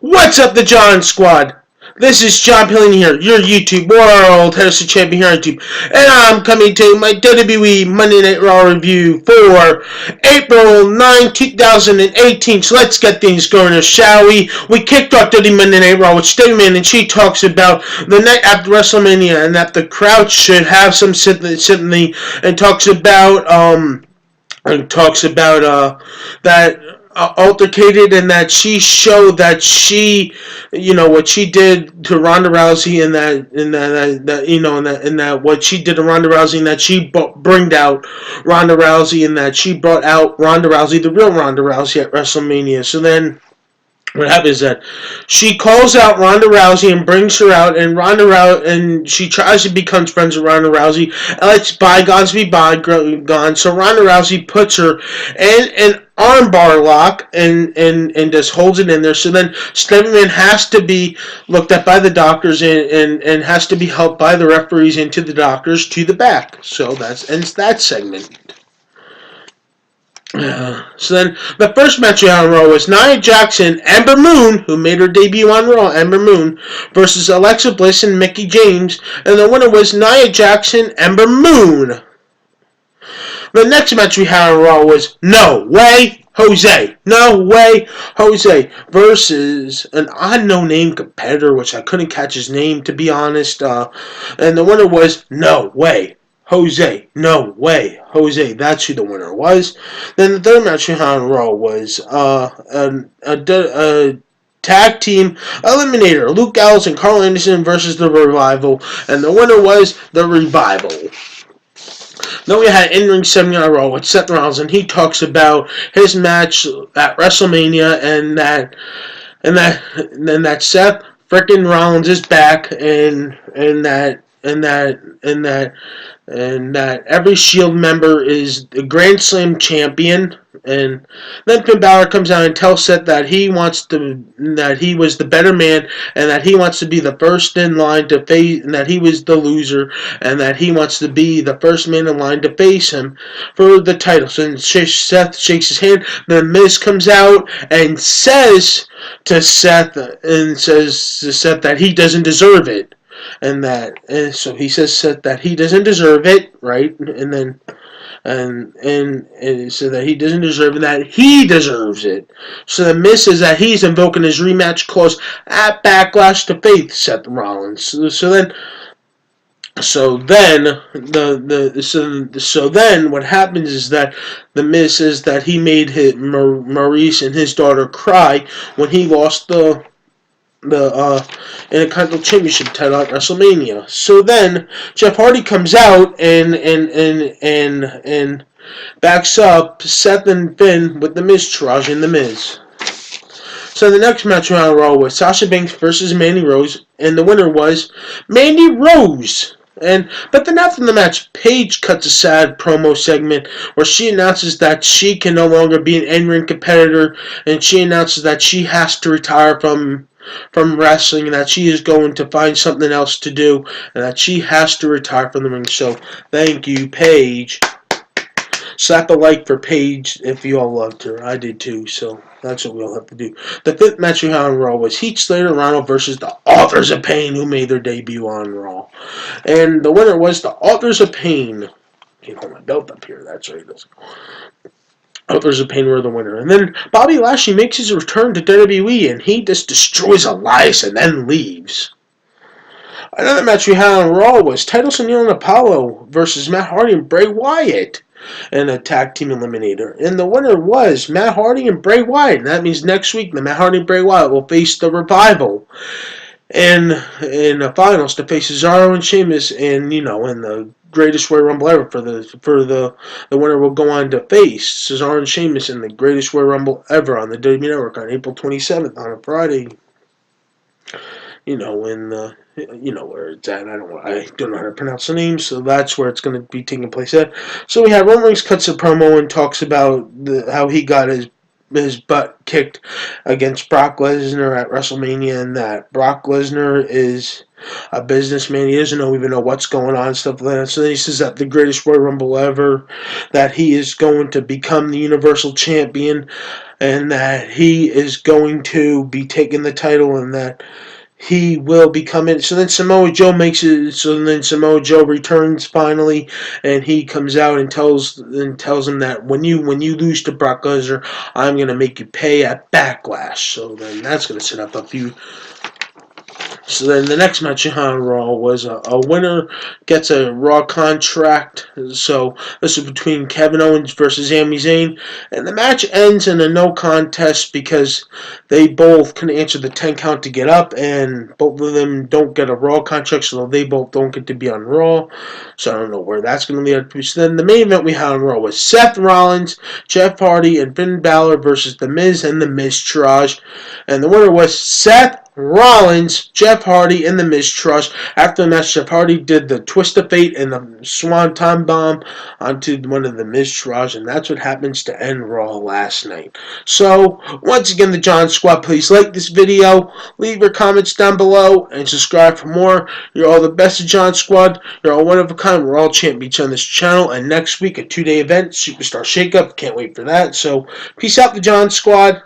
What's up, the John Squad? This is John Pilling here, your YouTube World Heavyweight Champion here on YouTube, and I'm coming to my WWE Monday Night Raw review for April 9, 2018. So let's get things going, shall we? We kicked off WWE Monday Night Raw with Stephanie McMahon, and she talks about the night after WrestleMania and that the crowd should have some sympathy, and talks about that altercated, and that she showed that she, what she did to Ronda Rousey, and that what she did to Ronda Rousey, and that she brought out Ronda Rousey, and that she brought out Ronda Rousey, the real Ronda Rousey, at WrestleMania. So then what happens is that she calls out Ronda Rousey and brings her out, and she tries to become friends with Ronda Rousey, and lets bygones be bygones. So Ronda Rousey puts her in an armbar lock and just holds it in there. So then Stephanie McMahon has to be looked at by the doctors and has to be helped by the referees into the doctors to the back. So that ends that segment. So then, the first match on Raw was Nia Jax, Ember Moon, who made her debut on Raw, Ember Moon, versus Alexa Bliss and Mickie James, and the winner was Nia Jax, Ember Moon. The next match we had on Raw was No Way Jose. No Way Jose versus an unknown name competitor, which I couldn't catch his name, to be honest, and the winner was No Way Jose. No Way Jose. That's who the winner was. Then the third match we had on Raw was a tag team eliminator. Luke Gallows and Carl Anderson versus the Revival. And the winner was the Revival. Then we had in-ring 7 on Raw with Seth Rollins, and he talks about his match at WrestleMania, and that Seth frickin' Rollins is back, and that every Shield member is the Grand Slam champion. And then Finn Balor comes out and tells Seth that he was the better man, and that he wants to be the first in line to face, and that he was the loser, and that he wants to be the first man in line to face him for the title. So Seth shakes his hand. Then Miz comes out and says to Seth that he doesn't deserve it. And so he says that he doesn't deserve it, right? And then and so that he doesn't deserve it, that he deserves it. So the Miz says that he's invoking his rematch clause at Backlash to face Seth Rollins. So then what happens is that the Miz says that he made Maurice and his daughter cry when he lost the Intercontinental Championship title at WrestleMania. So then Jeff Hardy comes out and backs up Seth and Finn with the Miz Taraj and the Miz. So the next match on Raw was Sasha Banks versus Mandy Rose, and the winner was Mandy Rose. But then after the match, Paige cuts a sad promo segment where she announces that she can no longer be an in-ring competitor, and she announces that she has to retire from wrestling, and that she is going to find something else to do, and that she has to retire from the ring. So thank you, Paige. Slap a like for Paige if you all loved her. I did too, so that's what we all have to do. The fifth match we had on Raw was Heath Slater and Ronald versus the Authors of Pain, who made their debut on Raw. And the winner was the Authors of Pain. Can't hold my belt up here, that's right. Authors of Pain were the winner. And then Bobby Lashley makes his return to WWE, and he just destroys Elias and then leaves. Another match we had on Raw was Titus O'Neil and Apollo versus Matt Hardy and Bray Wyatt in a tag team eliminator. And the winner was Matt Hardy and Bray Wyatt. And that means next week, the Matt Hardy and Bray Wyatt will face the Revival in the finals to face Cesaro and Sheamus, and in the Greatest Royal Rumble ever. For the winner will go on to face Cesaro and Sheamus in the Greatest Royal Rumble ever on the WWE Network on April 27th on a Friday. Where it's at. I don't know how to pronounce the name, so that's where it's going to be taking place at. So we have Roman Reigns cuts a promo and talks about how he got his butt kicked against Brock Lesnar at WrestleMania, and that Brock Lesnar is a businessman. He doesn't even know what's going on and stuff like that. So then he says that the greatest Royal Rumble ever, that he is going to become the Universal Champion, and that he is going to be taking the title, and that he will become it. So then Samoa Joe makes it. So then Samoa Joe returns finally, and he comes out and tells him that when you lose to Brock Lesnar, I'm gonna make you pay at Backlash. So then that's gonna set up a few. So then the next match on Raw was a winner gets a Raw contract. So this is between Kevin Owens versus Sami Zayn. And the match ends in a no contest because they both can answer the 10 count to get up. And both of them don't get a Raw contract, so they both don't get to be on Raw. So I don't know where that's going to lead to. So then the main event we had on Raw was Seth Rollins, Jeff Hardy, and Finn Balor versus The Miz and The Miztourage. And the winner was Seth Rollins, Jeff Hardy, and The Miztourage. After the match, Jeff Hardy did the Twist of Fate and the Swanton Bomb onto one of The Miztourage, and that's what happens to end Raw last night. So, once again, the John Squad, please like this video, leave your comments down below, and subscribe for more. You're all the best of John Squad. You're all one of a kind. We're all champions on this channel, and next week, a 2-day event, Superstar Shakeup. Can't wait for that. So, peace out, the John Squad.